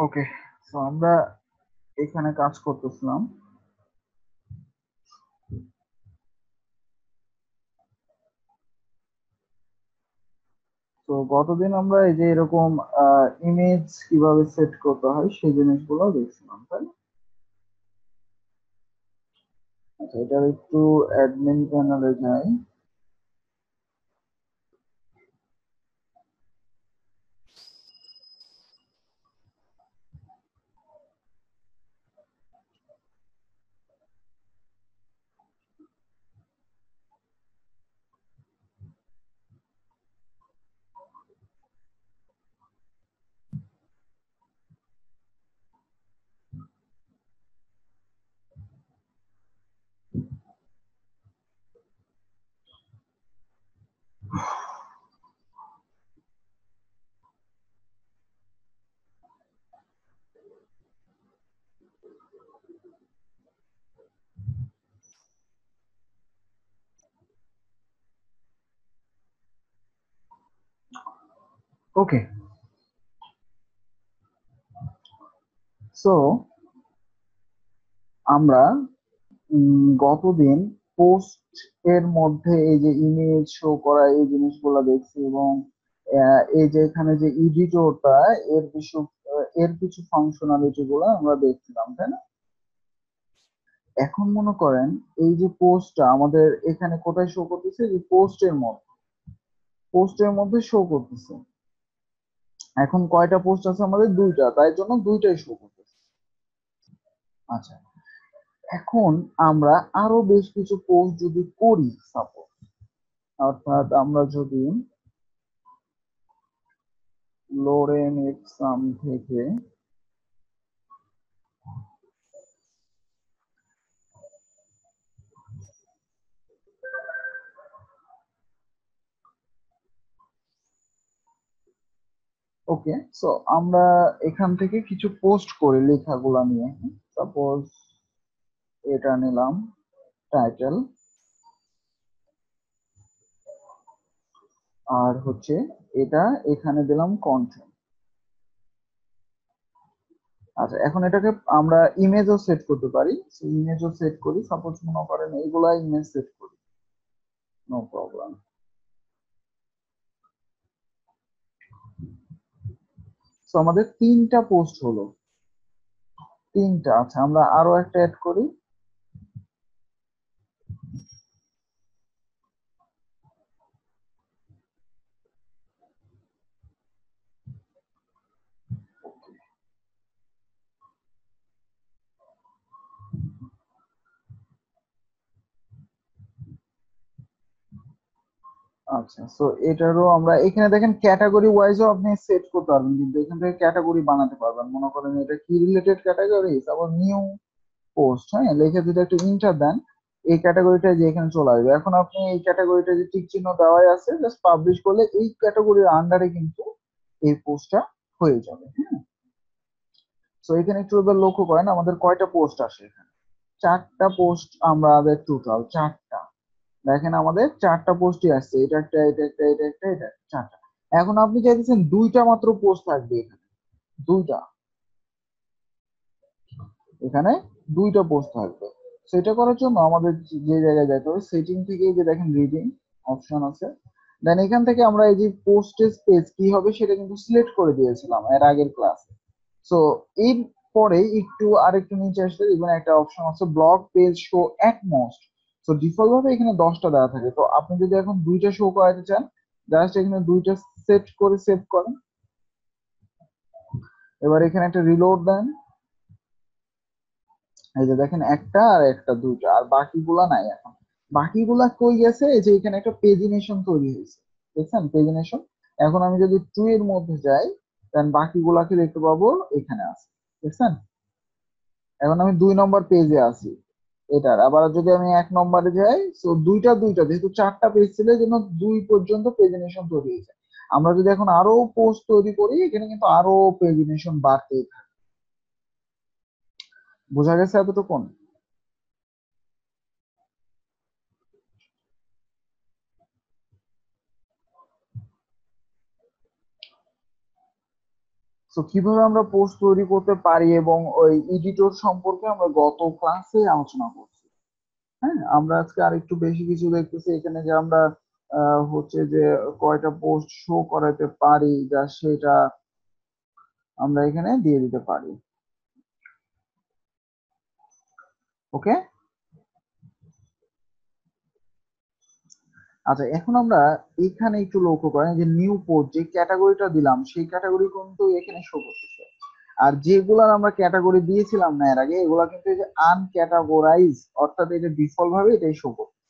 ওকে, তো আমরা এখানে কাজ করতেছিলাম। তো গতদিন আমরা এই যে এরকম ইমেজ কিভাবে সেট করতে হয় সেই জিনিসগুলো দেখছিলাম, তাই না? আচ্ছা, এটার একটু অ্যাডমিন প্যানেলে যাই। ওকে, সো আমরা গতদিন পোস্ট এর মধ্যে এই যে ইমেজ শো করা এই জিনিসগুলো দেখছি, এবং এই যে এখানে যে এডিটরটা এর কিছু এর কিছু ফাংশনালিটি গুলো আমরা দেখছিলাম, তাই না? এখন মনে করেন এই যে পোস্টটা আমাদের এখানে কোথায় শো করতেছে, যে পোস্টের মধ্যে শো করতেছে। এখন কয়টা পোস্ট আছে আমাদের? দুইটা, তাই জন্য দুইটাই শো করতেছে। আচ্ছা, এখন আমরা আরো বেশ কিছু পোস্ট যদি করি, সাপোজ, অর্থাৎ আমরা যদি লোরেন এক্সাম থেকে ওকে, সো আমরা এখান থেকে কিছু পোস্ট করি লেখাগুলা নিয়ে। সাপোজ এটা নিলাম টাইটেল, আর হচ্ছে এটা এখানে দিলাম কন্টেন্ট। আচ্ছা, এখন এটাকে আমরা ইমেজও সেট করতে পারি। ইমেজও সেট করি, সাপোজ মনে করেন এইগুলা ইমেজ সেট করি, নো প্রবলেম। তো আমাদের তিনটা পোস্ট হলো, তিনটা। আচ্ছা, আমরা আরো একটা অ্যাড করি। আচ্ছা, সো এটারও আমরা এখানে দেখেন ক্যাটাগরি ওয়াইজও আপনি সেট করতে পারবেন, কিন্তু এখান থেকে ক্যাটাগরি বানাতে পারবেন। মনে করেন এটা কি রিলেটেড ক্যাটাগরি, তারপর নিউ পোস্ট, হ্যাঁ, লিখে যদি একটা ইন্টার দেন, এই ক্যাটাগরিটা যে এখানে চলে আসবে। এখন আপনি এই ক্যাটাগরিটা যে টিক চিহ্ন দেওয়াই আছে, জাস্ট পাবলিশ করলে এই ক্যাটাগরির আন্ডারে কিন্তু এই পোস্টটা হয়ে যাবে। হ্যাঁ, সো এখানে একটু এবার লক্ষ্য করেন আমাদের কয়টা পোস্ট আসে এখানে। চারটা পোস্ট আমাদের, টোটাল চারটা। দেখেন আমাদের চারটা পোস্টই আসছে, এটা একটা, এটা একটা, এটা একটা, এটা একটা, চারটা। এখন আপনি চাইতেছেন দুইটা মাত্র পোস্ট থাকবে এখানে, দুইটা, এখানে দুইটা পোস্ট থাকবে। সেটা করার জন্য আমাদের যে জায়গায় যেতে হবে, সেটিং থেকে এই যে দেখেন রিডিং অপশন আছে, দেন এখান থেকে আমরা এই যে পোস্টের পেজ কি হবে সেটা কিন্তু সিলেক্ট করে দিয়েছিলাম এর আগের ক্লাসে। সো এর পরে একটু আরেকটু নিচে আসলে দেখবেন একটা অপশন আছে ব্লগ পেজ শো এট মোস্ট। সো ডিফল্ট ভাবে এখানে 10টা দেওয়া থাকে, তো আপনি যদি এখন দুইটা শো করাতে চান, জাস্ট এখানে দুইটা সেট করে সেভ করেন। এবার এখানে একটা রিলোড দেন, এই যে দেখেন একটা আর একটা, দুইটা, আর বাকিগুলা নাই। এখন বাকিগুলা কই গেছে? এই যে এখানে একটা পেজিনেশন তৈরি হয়েছে, দেখছেন পেজিনেশন। এখন আমি যদি টু এর মধ্যে যাই, দেন বাকিগুলাকে দেখতে পাবো এখানে আছে, দেখছেন? এখন আমি 2 নম্বর পেজে আছি এটার। আবার যদি আমি 1 নম্বরে যাই, তো দুইটা দুইটা, যেহেতু চারটা পেজ ছিল এই জন্য 2 পর্যন্ত পেজিনেশন তৈরি হয়েছে। আমরা যদি এখন আরো পোস্ট তৈরি করি, এখানে কিন্তু আরো পেজিনেশন বাড়তেই থাকে। বোঝা গেছে এতটুকুন? তো কিভাবে আমরা পোস্ট তৈরি করতে পারি এবং ওই এডিটর সম্পর্কে আমরা গত ক্লাসে আলোচনা করছি। হ্যাঁ, আমরা আজকে আরেকটু বেশি কিছু দেখতেছি এখানে, যে আমরা হচ্ছে যে কয়টা পোস্ট শো করাতে পারি, যা সেটা আমরা এখানে দিয়ে দিতে পারি। ওকে, আচ্ছা এখন আমরা এখানে একটু লক্ষ্য করেন যে নিউ পোস্ট যে ক্যাটাগরিটা দিলাম সেই ক্যাটাগরি কিন্তু এখানে শো করতেছে। আর যেগুলার আমরা ক্যাটাগরি দিয়েছিলাম না এর আগে, এগুলা কিন্তু এই যে আনক্যাটাগরাইজ, অর্থাৎ এটা ডিফল্ট ভাবে এটাই শো করছে,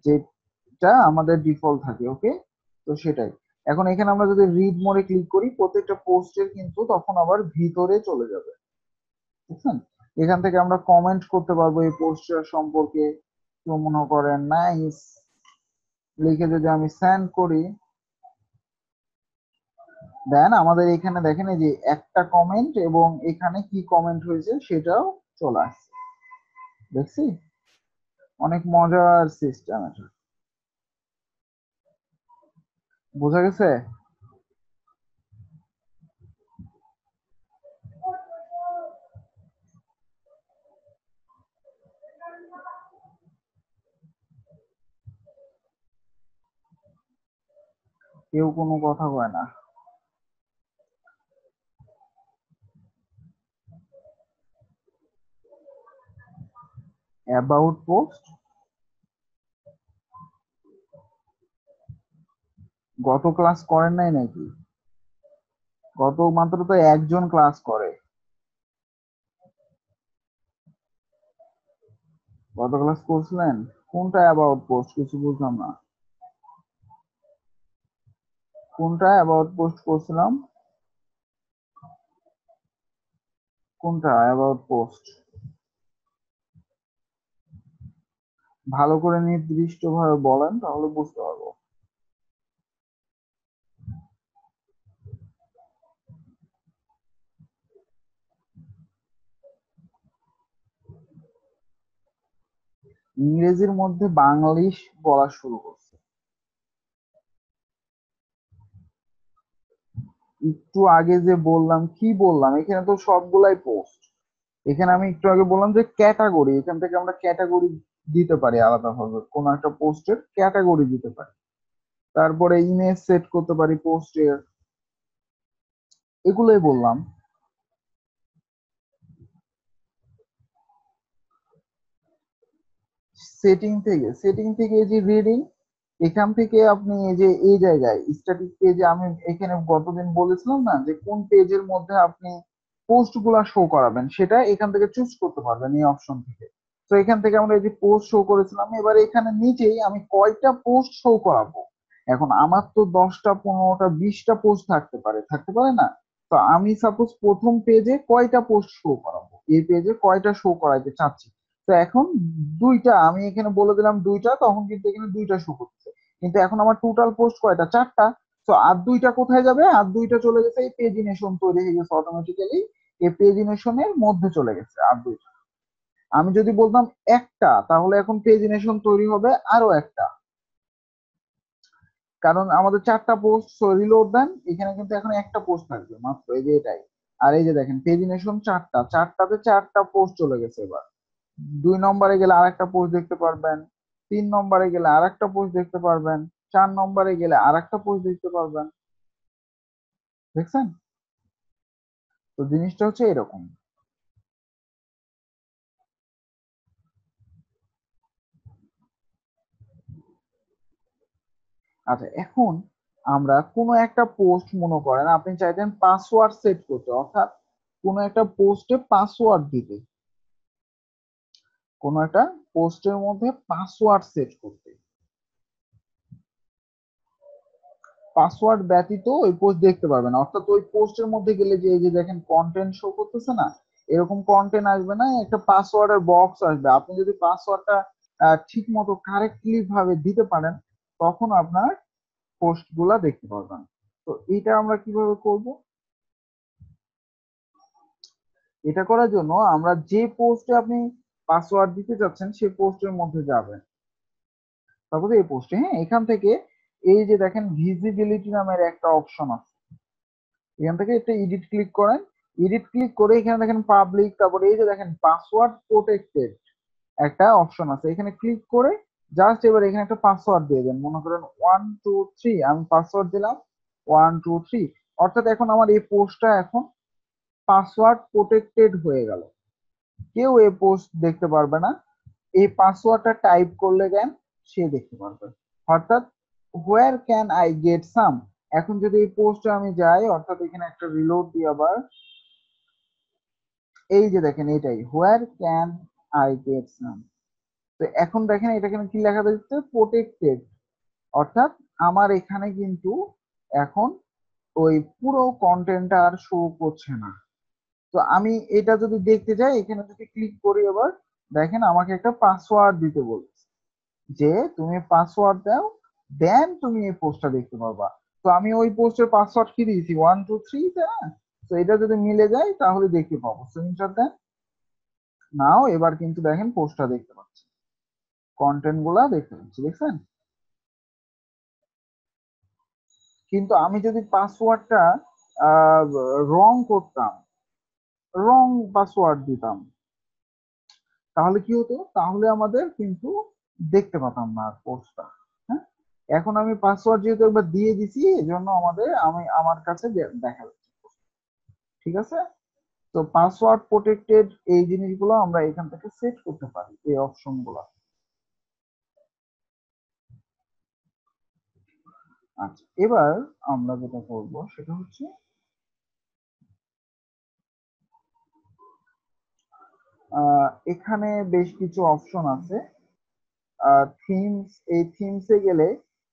যেটা আমাদের ডিফল্ট থাকে। ওকে, তো সেটাই। এখন এখানে আমরা যদি রিড মোডে ক্লিক করি, প্রত্যেকটা পোস্টের কিন্তু তখন আবার ভিতরে চলে যাবে, বুঝছেন? এখান থেকে আমরা কমেন্ট করতে পারবো এই পোস্টার সম্পর্কে। তো মনে করেন নাইস লিখে যদি আমি সেন্ড করি, দেন আমাদের এখানে দেখেন এই যে একটা কমেন্ট এবং এখানে কি কমেন্ট হয়েছে সেটাও চলে আসছে। দেখছি, অনেক মজার সিস্টেম এটা। বোঝা গেছে? কেউ কোনো কথা কয় না। অ্যাবাউট পোস্ট গত ক্লাস করেন নাই নাকি? গত মাত্র তো একজন ক্লাস করে। গত ক্লাস করছিলেন? কোনটা অ্যাবাউট পোস্ট কিছু বুঝলাম না। কোনটা অ্যাবাউট পোস্ট করছিলাম? কোনটা অ্যাবাউট পোস্ট? ভালো করে নির্দিষ্ট ভাবে বলেন, তাহলে বুঝতে পারবো। ইংরেজির মধ্যে বাংলিশ বলা শুরু করছে। একটু আগে যে বললাম, কি বললাম, এখানে তো সবগুলাই পোস্ট। এখানে আমি একটু আগে বললাম যে ক্যাটাগরি, এখান থেকে আমরা ক্যাটাগরি দিতে পারি আলাদাভাবে, কোন একটা পোস্টের ক্যাটাগরি দিতে পারি। তারপরে ইমেজ সেট করতে পারি পোস্টের, এগুলোই বললাম। সেটিং থেকে এই যে রিডিং, এখান থেকে আপনি এই যে এই জায়গায় স্ট্যাটিক পেজে, আমি এখানে গতদিন বলেছিলাম না যে কোন পেজের মধ্যে আপনি পোস্ট গুলা শো করাবেন, সেটা এখান থেকে চুজ করতে পারবেন এই অপশন থেকে। তো এখান থেকে আমরা এই যে পোস্ট শো করেছিলাম, এবার এখানে নিচেই আমি কয়টা পোস্ট শো করাবো। এখন আমার তো 10টা 15টা 20টা পোস্ট থাকতে পারে না? তো আমি সাপোজ প্রথম পেজে কয়টা পোস্ট শো করাবো, এই পেজে কয়টা শো করাইতে চাচ্ছি। তো এখন দুইটা আমি এখানে বলে দিলাম দুইটা, তখন কিন্তু এখানে দুইটা শো করছে। কিন্তু এখন আমার টোটাল পোস্ট কয়টা? 4টা। তো আর দুইটা কোথায় যাবে? আর দুইটা চলে গেছে এই পেজিনেশন তৈরি হয়ে গেছে অটোমেটিক্যালি, এই পেজিনেশনের মধ্যে চলে গেছে আর দুইটা। আমি যদি বলতাম একটা, তাহলে এখন পেজিনেশন তৈরি হবে আরো একটা, কারণ আমাদের 4টা পোস্ট। রিলোড দেন, এখানে কিন্তু এখন একটা পোস্ট থাকবে মাত্র, এই যে এটাই। আর এই যে দেখেন পেজিনেশন 4টা, 4টাতে 4টা পোস্ট চলে গেছে। এবার 2 নম্বরে গেলে আরেকটা পোস্ট দেখতে পারবেন, 3 নম্বরে গেলে আরেকটা পোস্ট দেখতে পারবেন, 4 নম্বরে গেলে আরেকটা পোস্ট দেখতে পারবেন। দেখছেন? তো জিনিসটা হচ্ছে এরকম। আচ্ছা এখন আমরা কোনো একটা পোস্ট, মনে করেন আপনি চাইতেন পাসওয়ার্ড সেট করতে, অর্থাৎ কোনো একটা পোস্টে পাসওয়ার্ড দিতে, কোনো একটা পোস্টের মধ্যে পাসওয়ার্ড সেট করতে। পাসওয়ার্ড ব্যতীত ওই পোস্ট দেখতে পারবেন, অর্থাৎ ওই পোস্টের মধ্যে গেলে যে এই যে দেখেন কন্টেন্ট শো করতেছে না, এরকম কন্টেন্ট আসবে না, একটা পাসওয়ার্ডের বক্স আসবে। আপনি যদি পাসওয়ার্ডটা ঠিক মতো কারেক্টলি ভাবে দিতে পারেন, তখন আপনার পোস্ট গুলা দেখতে পারবেন। তো এটা আমরা কিভাবে করব? এটা করার জন্য আমরা যে পোস্টে আপনি পাসওয়ার্ড দিতে চাচ্ছেন সেই পোস্টের মধ্যে যাবেন। তারপরে এই পোস্টে, হ্যাঁ, এখান থেকে এই যে দেখেন ভিজিবিলিটি নামের একটা অপশন আছে, এখান থেকে একটা এডিট ক্লিক করেন, এডিট ক্লিক করে এখানে দেখেন পাবলিক, তারপরে এই যে দেখেন পাসওয়ার্ড প্রোটেক্টেড একটা অপশন আছে, এখানে ক্লিক করে জাস্ট এবার এখানে একটা পাসওয়ার্ড দিয়ে দেন, মনে করেন 1 2 3, আমি পাসওয়ার্ড দিলাম 1 2 3, অর্থাৎ এখন আমার এই পোস্টটা এখন পাসওয়ার্ড প্রোটেক্টেড হয়ে গেল, কেউ এই পোস্ট দেখতে পারবে না, এই পাসওয়ার্ডটা টাইপ করলে দেন সে দেখতে পারবে। অর্থাৎ where can I get some, এখন যদি এই পোস্টে আমি যাই, অর্থাৎ এখানে একটা রিলোড দিই আবার, এই যে দেখেন এটাই where can I get some. তো এখন দেখেন এটা এখানে কি লেখা দিচ্ছে, প্রোটেক্টেড, অর্থাৎ আমার এখানে কিন্তু এখন ওই পুরো কন্টেন্টটা আর শো করছে না। তো আমি এটা যদি দেখতে যাই, এখানে যদি ক্লিক করি এবার, দেখেন আমাকে একটা পাসওয়ার্ড দিতে বলছে, যে তুমি পাসওয়ার্ড দাও, দেন তুমি এই পোস্টটা দেখতে পারবা। তো আমি ওই পোস্টের পাসওয়ার্ড কি দিয়েছি 1 2 3, হ্যাঁ, তো এটা যদি মিলে যায় তাহলে দেখতে পাবো, স্ক্রিনশট দেন, নাও এবার কিন্তু দেখেন পোস্টটা দেখতে পাচ্ছি, কন্টেন্ট গুলা দেখতে পাচ্ছি, দেখছেন। কিন্তু আমি যদি পাসওয়ার্ডটা রং করতাম, রং পাসওয়ার্ড দিতাম, তাহলে কি হতো, তাহলে আমাদের কিন্তু দেখতে পেতাম না পোস্টটা। হ্যাঁ, এখন আমি পাসওয়ার্ড যেহেতু একবার দিয়ে দিছি, এই জন্য আমি আমার কাছে দেখা যাচ্ছে, ঠিক আছে। তো পাসওয়ার্ড প্রোটেক্টেড এই জিনিসগুলো আমরা এখান থেকে সেট করতে পারি, এই অপশন গুলো। আচ্ছা, এবার আমরা যেটা করব সেটা হচ্ছে এখানে বেশ কিছু অপশন আছে, থিমস, এই থিমসে গেলে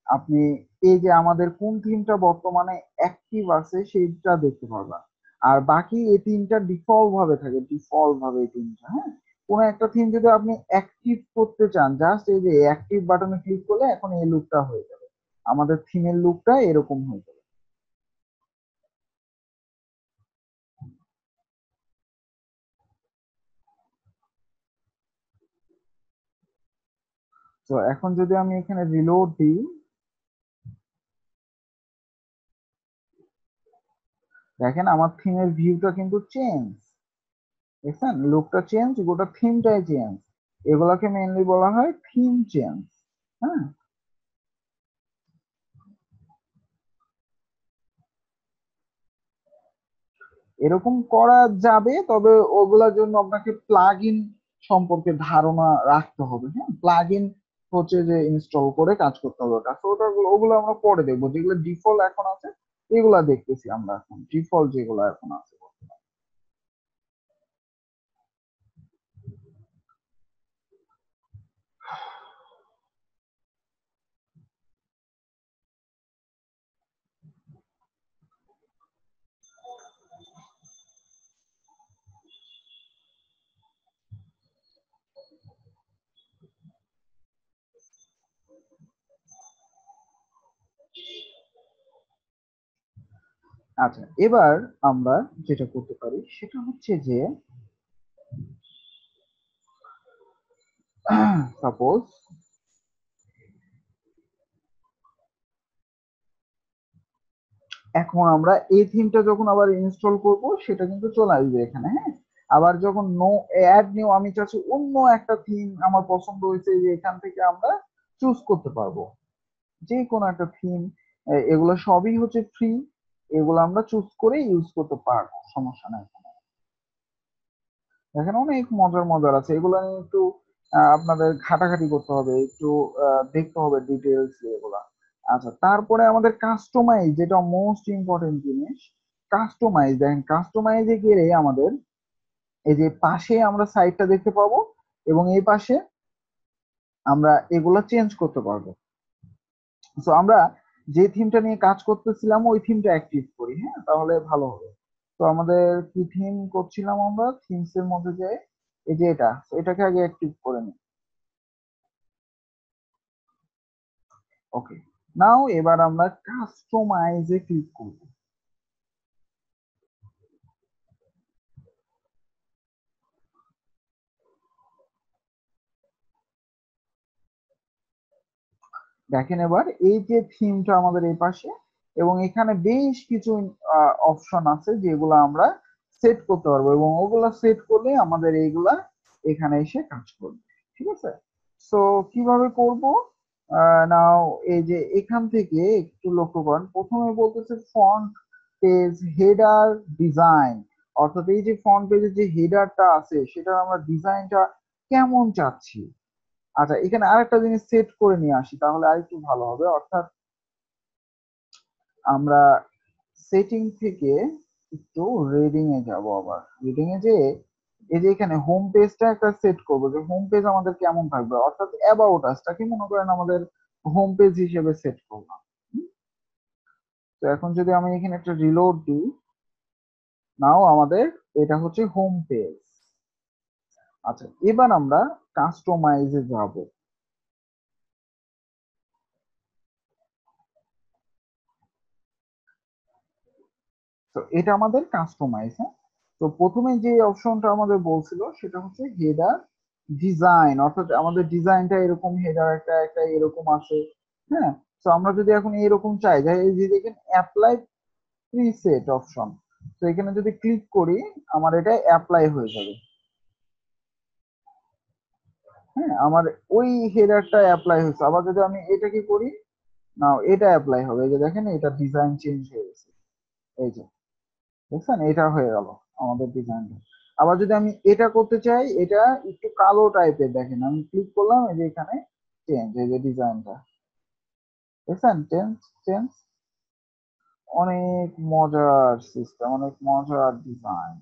আপনি এই যে আমাদের কোন থিমটা বর্তমানে অ্যাক্টিভ আছে সেইটা দেখতে পারবেন। আর বাকি এই তিনটা ডিফল্ট ভাবে থাকে, ডিফল্ট ভাবে এই তিনটা, হ্যাঁ। কোন একটা থিম যদি আপনি অ্যাক্টিভ করতে চান, জাস্ট এই যে অ্যাক্টিভ বাটনে ক্লিক করলে এখন এই লুকটা হয়ে যাবে, আমাদের থিমের লুকটা এরকম হয়ে যাবে। তো এখন যদি আমি এখানে রিলোড দিই, দেখেন আমার থিমের ভিউটা কিন্তু চেঞ্জ, দেখছেন লুকটা চেঞ্জ, গোটা থিমটাই চেঞ্জ, এগুলাকে মেইনলি বলা হয় থিম চেঞ্জ। হ্যাঁ, এরকম করা যাবে, তবে ওগুলোর জন্য আপনাকে প্লাগ ইন সম্পর্কে ধারণা রাখতে হবে। হ্যাঁ, প্লাগ ইন হচ্ছে যে ইনস্টল করে কাজ করতে হবে, ওটা তো ওগুলো আমরা পরে দেখবো, যেগুলো ডিফল্ট এখন আছে এগুলা দেখতেছি আমরা, এখন ডিফল্ট যেগুলো এখন আছে। আচ্ছা, এবার আমরা যেটা করতে পারি সেটা হচ্ছে যে সাপোজ এখন আমরা এই থিমটা যখন আবার ইনস্টল করব, সেটা কিন্তু চলে আসবে এখানে, হ্যাঁ। আবার যখন নো অ্যাড নিউ, আমি চাচ্ছি অন্য একটা থিম আমার পছন্দ হয়েছে, যে এখান থেকে আমরা চুজ করতে পারবো যে কোনো একটা থিম, এগুলো সবই হচ্ছে ফ্রি, এগুলো আমরা চুজ করে ইউজ করতে পারবো, সমস্যা নাই। দেখেন অনেক মজার মজার আছে, এগুলো নিয়ে একটু আপনাদের ঘাটাঘাটি করতে হবে, একটু দেখতে হবে ডিটেলস এগুলা। আচ্ছা, তারপরে আমাদের কাস্টমাইজ, যেটা মোস্ট ইম্পর্টেন্ট জিনিস, কাস্টমাইজ। দেখেন কাস্টমাইজে গেলে আমাদের এই যে পাশে আমরা সাইটটা দেখতে পাবো, এবং এই পাশে আমরা এগুলা চেঞ্জ করতে পারবো। তো আমরা যে থিমটা নিয়ে কাজ করতেছিলাম ওই থিমটা অ্যাক্টিভ করি, হ্যাঁ, তাহলে ভালো হবে। তো আমাদের কি থিম করছিলাম আমরা, থিমস এর মধ্যে যে এই যে এটা, তো এটাকে আগে অ্যাক্টিভ করে নিই। ওকে, নাও এবার আমরা কাস্টমাইজে ক্লিক করব। দেখেন এবার এই যে থিমটা আমাদের এই পাশে, এবং এখানে বেশ কিছু অপশন আছে যেগুলো আমরা সেট করতে পারবো এবং ওগুলা সেট করলে আমাদের এইগুলা এখানে এসে কাজ করবে। ঠিক আছে, সো কিভাবে করব? নাও এই যে এখান থেকে একটু লক্ষ্য করেন, প্রথমে বলতেছে ফন্ট পেজ হেডার ডিজাইন, অর্থাৎ এই যে ফন্ট পেজের যে হেডারটা আছে সেটার আমরা ডিজাইনটা কেমন চাচ্ছি। আচ্ছা, এখানে আরেকটা জিনিস সেট করে নিয়ে আসি তাহলে আরেকটু ভালো হবে। অর্থাৎ আমরা সেটিং থেকে একটু রিডিং এ যাব, আবার রিডিং এ যে এই যে এখানে হোম পেজটা একটা সেট করব যে হোম পেজ আমাদের কেমন থাকবে, অর্থাৎ অ্যাবাউট আসটাকে মনে করেন আমাদের হোম পেজ হিসেবে সেট করলাম। তো এখন যদি আমি এখানে একটা রিলোড দিই, নাও আমাদের এটা হচ্ছে হোম পেজ। আচ্ছা, এবার আমরা কাস্টমাইজে যাব। তো এটা আমাদের কাস্টমাইজ। হ্যাঁ, তো প্রথমে যে অপশনটা আমাদের বলছিল সেটা হচ্ছে হেডার ডিজাইন, অর্থাৎ আমাদের ডিজাইনটা এরকম, হেডার একটা একটা এরকম আসে। হ্যাঁ, তো আমরা যদি এখন এরকম চাই যে এই যে দেখেন অ্যাপ্লাই প্রিসেট অপশন, তো এখানে যদি ক্লিক করি আমার এটা অ্যাপ্লাই হয়ে যাবে। হ্যাঁ, আমার ওই হেডারটা অ্যাপ্লাই হয়েছে। আবার যদি আমি এটা কি করি, না এটা অ্যাপ্লাই হবে। এই যে দেখেন এটা ডিজাইন চেঞ্জ হয়ে গেছে, এই যে দেখছেন এটা হয়ে গেল আমাদের ডিজাইনটা। আবার যদি আমি এটা করতে চাই, এটা একটু কালো টাইপের, দেখেন আমি ক্লিক করলাম, এই যে এখানে চেঞ্জ, এই যে ডিজাইনটা দেখছেন চেঞ্জ চেঞ্জ। অনেক মজার সিস্টেম, অনেক মজার ডিজাইন।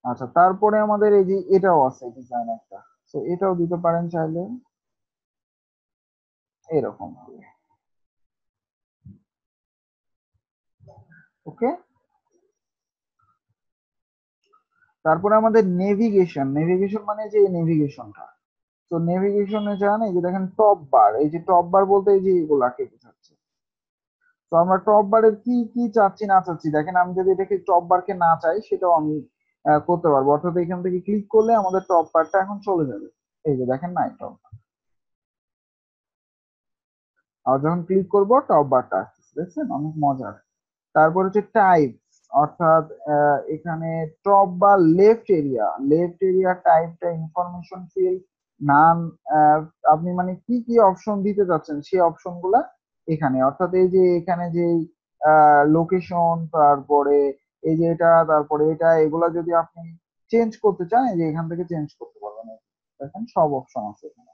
আচ্ছা, তারপরে আমাদের এই যে এটাও আছে ডিজাইন একটা, তো এটাও দিতে পারেন চাইলে এরকম ভাবে। ওকে, তারপরে আমাদের নেভিগেশন, নেভিগেশন মানে যে নেভিগেশনটা, তো নেভিগেশনে যান, এই যে দেখেন টপ বার, এই যে টপ বার বলতে এই যে এগুলাকে বোঝাচ্ছে। তো আমরা টপ বারের কি কি চাচ্ছি না চাচ্ছি, দেখেন আমি যদি এটাকে টপ বারকে না চাই সেটাও আমি করতে পারবো। অর্থাৎ এখান থেকে ক্লিক করলে আমাদের টপ বারটা এখন চলে যাবে, এই যে দেখেন নাই টপ। আর যখন ক্লিক করবো টপ বারটা আসতেছে, দেখছেন অনেক মজার। তারপর হচ্ছে টাইপ, অর্থাৎ এখানে টপ বা লেফট এরিয়া, লেফট এরিয়া টাইপটা ইনফরমেশন ফিল্ড নাম, আপনি মানে কি কি অপশন দিতে চাচ্ছেন সেই অপশন গুলা এখানে, অর্থাৎ এই যে এখানে যে লোকেশন, তারপরে এই যে এটা, তারপরে এটা, এগুলা যদি আপনি চেঞ্জ করতে চান এই যে এখান থেকে চেঞ্জ করতে পারবেন। দেখেন সব অপশন আছে এখানে,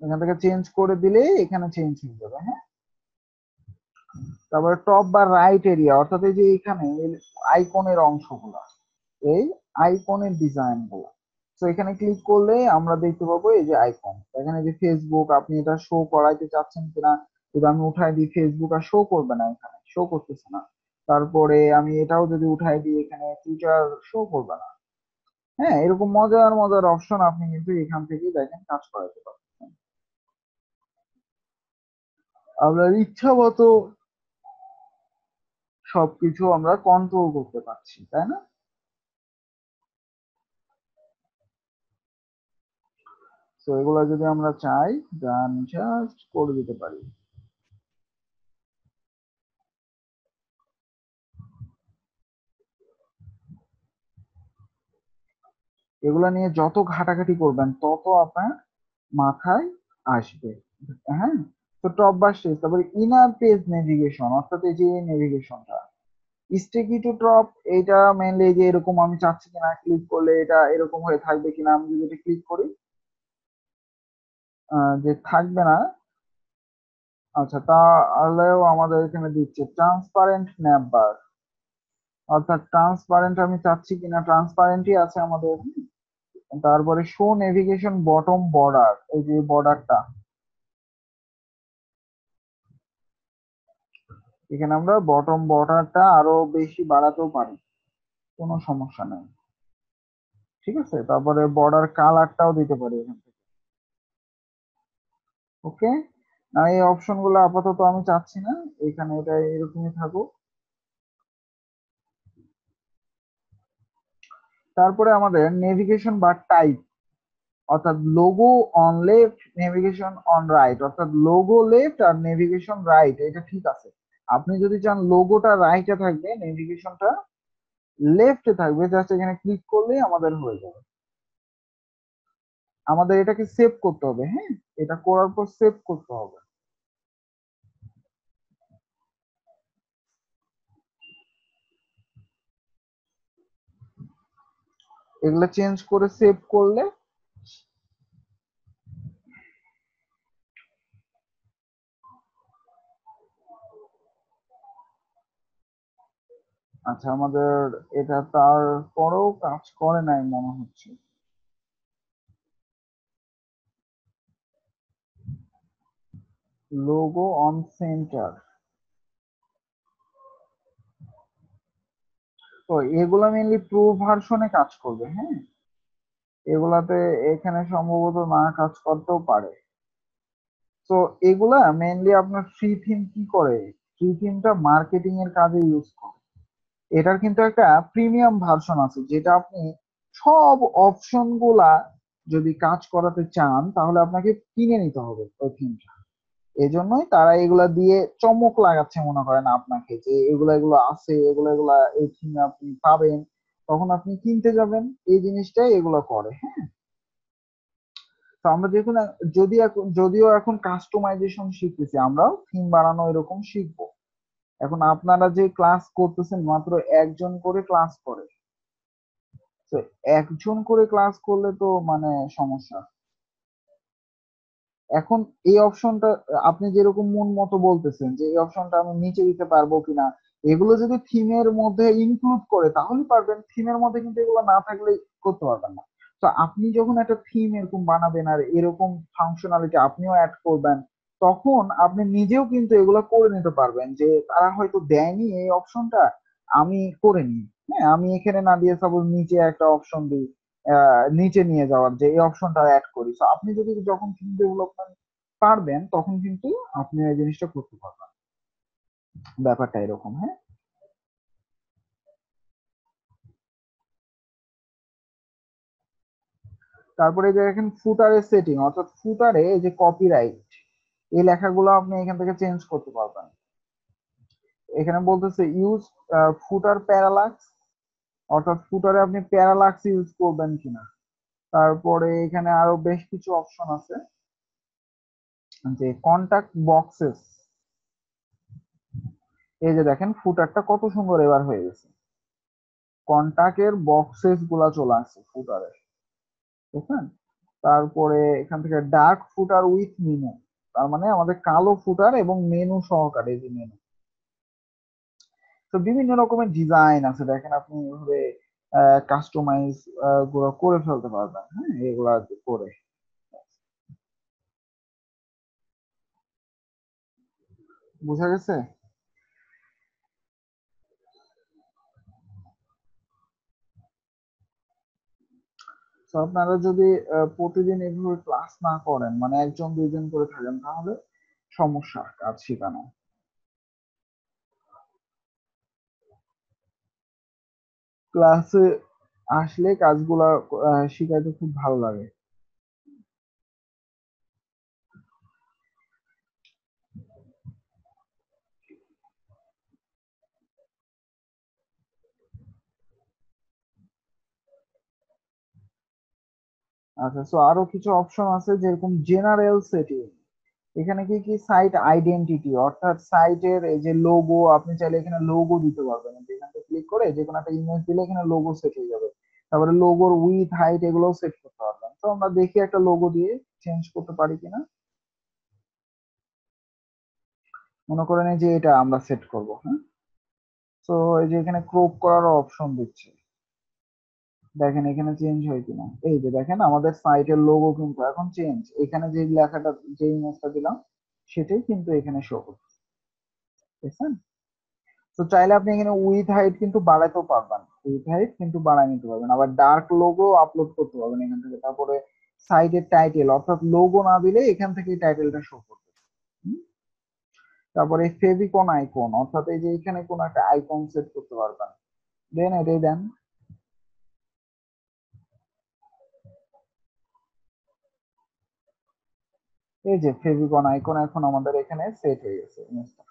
এখান থেকে চেঞ্জ করে দিলে এখানে চেঞ্জ হয়ে যাবে। হ্যাঁ, তারপরে টপ বা রাইট এরিয়া, অর্থাৎ এই যে এখানে আইকনের অংশগুলা, এই আইকনের ডিজাইন গুলা, তো এখানে ক্লিক করলে আমরা দেখতে পাবো এই যে আইকন, এখানে যে ফেসবুক আপনি এটা শো করাইতে চাচ্ছেন কিনা, যদি আমি উঠাই দিই ফেসবুক আর শো করবে না, এখানে শো করতেছে না। তারপরে আমি এটাও যদি উঠাই দিই এখানে টুইটার শো করবে না। হ্যাঁ, এরকম মজার মজার অপশন আপনি কিন্তু এখান থেকেই দেখেন কাজ করাতে পারবেন আপনার ইচ্ছা মতো, সবকিছু আমরা কন্ট্রোল করতে পারছি, তাই না? তো এগুলা যদি আমরা চাই দেন জাস্ট করে দিতে পারি। এগুলা নিয়ে যত ঘাটাঘাটি করবেন তত আপনার মাথায় আসবে। হ্যাঁ, তো টপ বা শেষ, তারপরে ইনার পেজ নেভিগেশন, অর্থাৎ এই যে নেভিগেশনটা স্টিকি টু টপ, এইটা মেনলি এই যে এরকম আমি চাচ্ছি কিনা, ক্লিক করলে এটা এরকম হয়ে থাকবে কিনা, আমি যদি এটা ক্লিক করি যে থাকবে না। আচ্ছা, তাহলেও আমাদের এখানে দিচ্ছে ট্রান্সপারেন্ট ন্যাপবার, অর্থাৎ ট্রান্সপারেন্ট আমি চাচ্ছি কিনা, ট্রান্সপারেন্টই আছে আমাদের। তারপরে শো নেভিগেশন বটম বর্ডার, এই যে বর্ডারটা, এখানে আমরা বটম বর্ডারটা আরো বেশি বাড়াতেও পারি, কোনো সমস্যা নেই। ঠিক আছে, তারপরে বর্ডার কালারটাও দিতে পারি এখান থেকে। ওকে, না এই অপশন গুলো আপাতত আমি চাচ্ছি না, এখানে এটা এরকমই থাকুক। তারপরে আমাদের নেভিগেশন বার টাইপ, অর্থাৎ logo on left navigation on right, অর্থাৎ লোগো লেফট আর নেভিগেশন রাইট, এটা ঠিক আছে। আপনি যদি চান লোগোটা রাইটে থাকবে, নেভিগেশনটা লেফটে থাকবে, জাস্ট এখানে ক্লিক করলেই আমাদের হয়ে যাবে। আমাদের এটাকে সেভ করতে হবে, হ্যাঁ, এটা করার পর সেভ করতে হবে। এগুলা চেঞ্জ করে সেভ করলে আচ্ছা, আমাদের এটা তারপরেও কাজ করে নাই মনে হচ্ছে। লোগো অন সেন্টার, তো এগুলা মেনলি প্রো ভার্সনে কাজ করবে, হ্যাঁ, এগুলাতে এখানে সম্ভবত না কাজ করতেও পারে। তো এগুলা মেনলি আপনার ফ্রি থিম কি করে, ফ্রি থিমটা মার্কেটিং এর কাজে ইউজ করে। এটার কিন্তু একটা প্রিমিয়াম ভার্সন আছে, যেটা আপনি সব অপশন গুলা যদি কাজ করাতে চান তাহলে আপনাকে কিনে নিতে হবে ওই থিমটা। এজন্যই তারা এগুলা দিয়ে চমক লাগাচ্ছে, মনে করেন আপনাকে, যে এগুলা এগুলো আছে, এগুলা এগুলা এই থিমে আপনি পাবেন, তখন আপনি কিনতে যাবেন, এই জিনিসটাই এগুলো করে, হ্যাঁ। তো আমরা দেখুন, যদিও এখন কাস্টমাইজেশন শিখতেছি, আমরাও থিম বানানো এরকম শিখবো। এখন আপনারা যে ক্লাস করতেছেন মাত্র একজন করে ক্লাস করে, তো একজন করে ক্লাস করলে তো মানে সমস্যা। এখন এই অপশনটা আপনি যেরকম মন মতো বলতেছেন যে এই অপশনটা আমি নিচে দিতে পারবো কিনা, এগুলো যদি থিমের মধ্যে ইনক্লুড করে তাহলে পারবেন, থিমের মধ্যে কিন্তু এগুলো না থাকলে করতে পারবেন না। তো আপনি যখন একটা থিম এরকম বানাবেন আর এরকম ফাংশনালিটি আপনিও অ্যাড করবেন, তখন আপনি নিজেও কিন্তু এগুলো করে নিতে পারবেন, যে তারা হয়তো দেয়নি এই অপশনটা, আমি করে নিই, হ্যাঁ, আমি এখানে না দিয়ে সাপোজ নিচে একটা অপশন দিই, নিচে নিয়ে যাওয়ার, যে এই অপশনটা অ্যাড করি। তো আপনি যদি যখন থিম ডেভেলপমেন্ট পারবেন তখন কিন্তু আপনি এই জিনিসটা করতে পারবেন, ব্যাপারটা এরকম, হ্যাঁ। তারপরে যে দেখেন ফুটারের সেটিং, অর্থাৎ ফুটারে এই যে কপিরাইট, এই লেখাগুলো আপনি এখান থেকে চেঞ্জ করতে পারবেন। এখানে বলতেছে ইউজ ফুটার প্যারালাক্স, অর্থাৎ ফুটারে আপনি প্যারালাক্স ইউজ করবেন কিনা। তারপরে এখানে আরো বেশ কিছু অপশন আছে, যে কন্টাক্ট বক্সেস, এই যে দেখেন ফুটারটা কত সুন্দর এবার হয়ে গেছে, কন্টাক্টের বক্সেস গুলা চলে আসছে ফুটারে, বুঝছেন। তারপরে এখান থেকে ডার্ক ফুটার উইথ মেনু, তার মানে আমাদের কালো ফুটার এবং মেনু সহকারে, যে মেনু। তো বিভিন্ন রকমের ডিজাইন আছে, দেখেন আপনি এভাবে কাস্টমাইজ গুলো করে ফেলতে পারবেন, হ্যাঁ, এগুলা করে। বুঝা গেছে? তো আপনারা যদি প্রতিদিন এভাবে ক্লাস না করেন, মানে একজন দুইজন করে থাকেন, তাহলে সমস্যা কাজ শেখানো। ক্লাসে আসলে কাজগুলা শিখাইতে খুব ভালো লাগে। আচ্ছা, তো আরো কিছু অপশন আছে, যেরকম জেনারেল সেটিং। এখানে কি কি সাইট আইডেন্টিটি, অর্থাৎ সাইটের এই যে লোগো, আপনি চাইলে এখানে লোগো দিতে পারবেন, এখান থেকে ক্লিক করে যে কোনো একটা ইমেজ দিলে এখানে লোগো সেট হয়ে যাবে। তারপরে লোগোর উইথ হাইট এগুলোও সেট করতে পারবেন। তো আমরা দেখি একটা লোগো দিয়ে চেঞ্জ করতে পারি কিনা। মনে করেন এই যে এটা আমরা সেট করব, হ্যাঁ। তো এই যে এখানে ক্রপ করারও অপশন দিচ্ছে, দেখেন এখানে চেঞ্জ হয় কিনা। এই যে দেখেন আমাদের সাইটের লোগো কিন্তু এখন চেঞ্জ, এখানে যে লেখাটা, যে ইমেজটা দিলাম সেটাই কিন্তু এখানে শো করছে, বুঝছেন। তো চাইলে আপনি এখানে উইথ হাইট কিন্তু বাড়াইতেও পারবেন, উইথ হাইট কিন্তু বাড়াই নিতে পারবেন, আবার ডার্ক লোগো আপলোড করতে পারবেন এখান থেকে। তারপরে সাইটের টাইটেল, অর্থাৎ লোগো না দিলে এখান থেকে টাইটেলটা শো করবে। হুম? তারপরে ফেভিকন আইকন, অর্থাৎ এই যে এখানে কোন একটা আইকন সেট করতে পারবেন, দেন এটাই দেন। এই যে ফেভিকন আইকন এখন আমাদের এখানে সেট হয়ে গেছে ইমেজটা।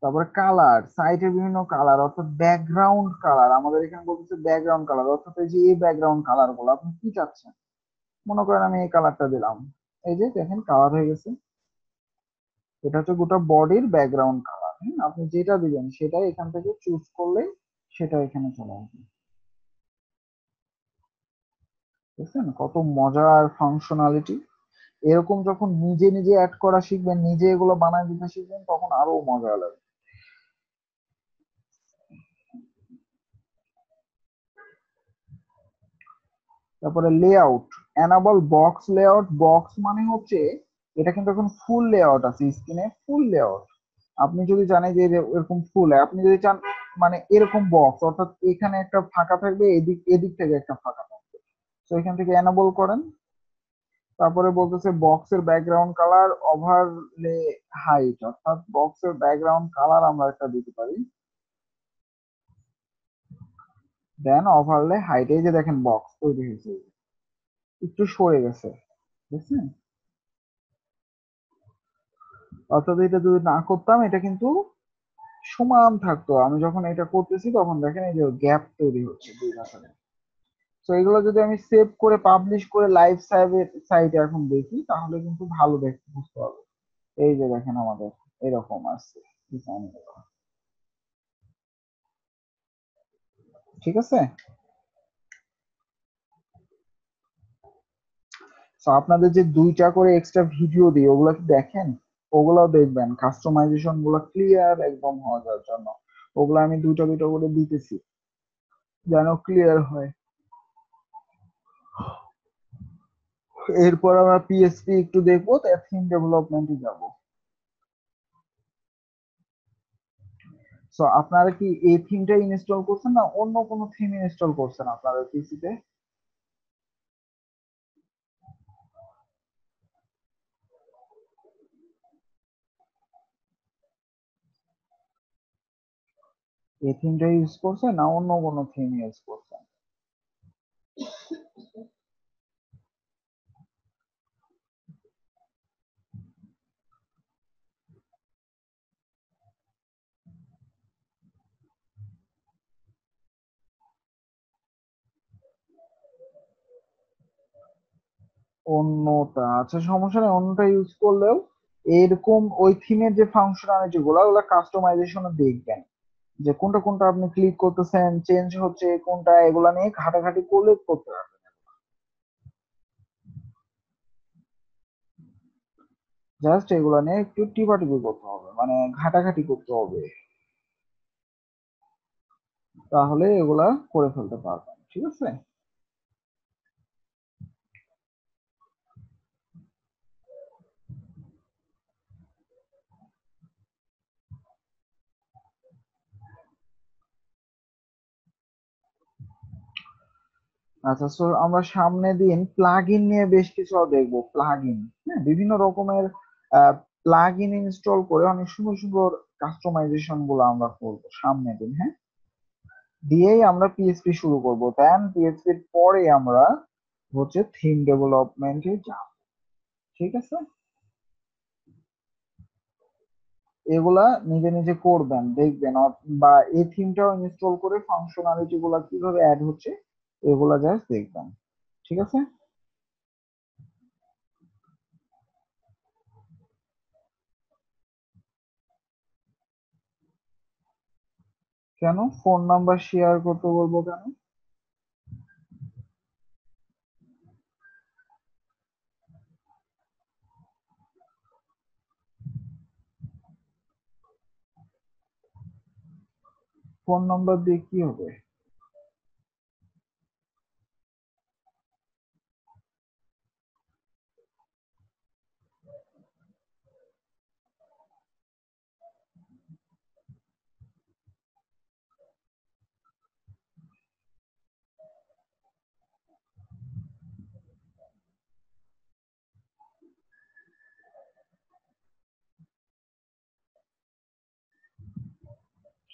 তারপরে কালার, সাইটের বিভিন্ন কালার অর্থাৎ ব্যাকগ্রাউন্ড কালার, আমাদের এখানে বলতেছে ব্যাকগ্রাউন্ড কালার অর্থাৎ এই যে এই ব্যাকগ্রাউন্ড কালার গুলো আপনি কি চাচ্ছেন। মনে করেন আমি এই কালারটা দিলাম, এই যে দেখেন কালার হয়ে গেছে। এটা হচ্ছে গোটা বডির ব্যাকগ্রাউন্ড কালার। আপনি যেটা দিবেন সেটাই এখান থেকে চুজ করলে সেটা এখানে চলে আসবে। বুঝছেন কত মজার ফাংশনালিটি। এরকম যখন নিজে নিজে অ্যাড করা শিখবেন, নিজে এগুলো বানায় দিতে শিখবেন, তখন আরো মজা লাগবে। তারপরে layout, enable box layout. Box মানে হচ্ছে এটা কিন্তু এখন ফুল লেআউট আছে, স্ক্রিনে ফুল লেআউট। আপনি যদি জানেন যে এরকম ফুল, আপনি যদি চান মানে এরকম বক্স অর্থাৎ এখানে একটা ফাঁকা থাকবে, এদিক এদিক থেকে একটা ফাঁকা থাকবে, তো এখান থেকে এনাবল করেন। তারপরে বলতেছে বক্সের ব্যাকগ্রাউন্ড কালার ওভারলে হাইট, অর্থাৎ বক্সের ব্যাকগ্রাউন্ড কালার আমরা একটা দিতে পারি। দেন ওভারলে হাইট, এই যে দেখেন বক্স তৈরি হয়েছে, একটু সরে গেছে, বুঝছেন। অর্থাৎ এটা যদি না করতাম এটা কিন্তু সমান থাকতো, আমি যখন এটা করতেছি তখন দেখেন এই যে গ্যাপ তৈরি হচ্ছে দুই মাসে। তো এগুলো যদি আমি সেভ করে পাবলিশ করে লাইভ সাইটে এখন দেখি তাহলে কিন্তু ভালো দেখতে বুঝতে পারবো। এই যে দেখেন আমাদের এরকম আসছে ডিজাইন গুলো, ঠিক আছে। তো আপনাদের যে দুইটা করে এক্সট্রা ভিডিও দিই ওগুলো কি দেখেন? ওগুলাও দেখবেন কাস্টমাইজেশন গুলো ক্লিয়ার একদম হওয়ার জন্য। ওগুলো আমি দুইটা দুইটা করে দিতেছি যেন ক্লিয়ার হয়। এরপর আমরা পিএসপি একটু দেখবো, তাই থিম ডেভেলপমেন্টে যাব। সো আপনারা কি এই থিমটা ইনস্টল করছেন না অন্য কোনো থিম ইনস্টল করছেন আপনাদের পিসিতে? এই থিমটা ইউজ করছেন না অন্য কোনো থিম ইউজ করছেন? অন্যটা আচ্ছা, সমস্যা নেই, অন্যটা ইউজ করলেও এরকম ওই থিমের যে ফাংশনালিটি গুলো ওগুলো কাস্টমাইজেশনে দেখবেন যে কোনটা কোনটা আপনি ক্লিক করতেছেন চেঞ্জ হচ্ছে কোনটা, এগুলা নিয়ে ঘাটাঘাটি করলে করতে পারবেন। জাস্ট এগুলা নিয়ে একটু টিপাটিপি করতে হবে, মানে ঘাটাঘাটি করতে হবে, তাহলে এগুলা করে ফেলতে পারবেন, ঠিক আছে। আচ্ছা, সো আমরা সামনে দিন প্লাগ ইন নিয়ে বেশ কিছু দেখবো। প্লাগ ইন, হ্যাঁ, বিভিন্ন রকমের প্লাগ ইন ইনস্টল করে অনেক সুন্দর সুন্দর কাস্টমাইজেশন গুলো আমরা করবো সামনে দিন, হ্যাঁ। দিয়েই আমরা পিএসপি শুরু করব, দেন পিএসপির পরে আমরা হচ্ছে থিম ডেভেলপমেন্টে যাব, ঠিক আছে। এগুলা নিজে নিজে করবেন দেখবেন, বা এই থিমটাও ইনস্টল করে ফাংশনালিটি গুলা কিভাবে অ্যাড হচ্ছে এগুলা জাস্ট দেখবেন, ঠিক আছে। কেন ফোন নাম্বার শেয়ার করতে বলবো কেন? ফোন নাম্বার দিয়ে কি হবে?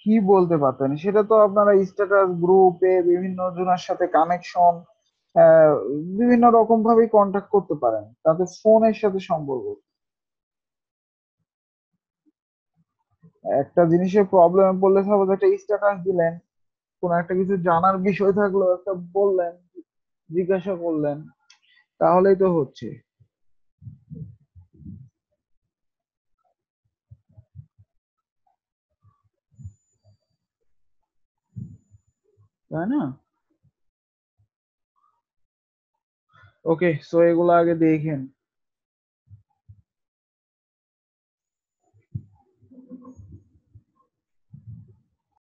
কি বলতে পারতেন, সেটা তো আপনারা স্ট্যাটাস গ্রুপে বিভিন্ন জনের সাথে কানেকশন আহ, বিভিন্ন রকম ভাবে কন্ট্যাক্ট করতে পারেন তাদের ফোনের সাথে সম্পর্ক। একটা জিনিসের প্রবলেমে পড়লে সাপোজ একটা স্ট্যাটাস দিলেন, কোন একটা কিছু জানার বিষয় থাকলো একটা বললেন, জিজ্ঞাসা করলেন, তাহলেই তো হচ্ছে, তাই না? ওকে, সো এগুলো আগে দেখেন।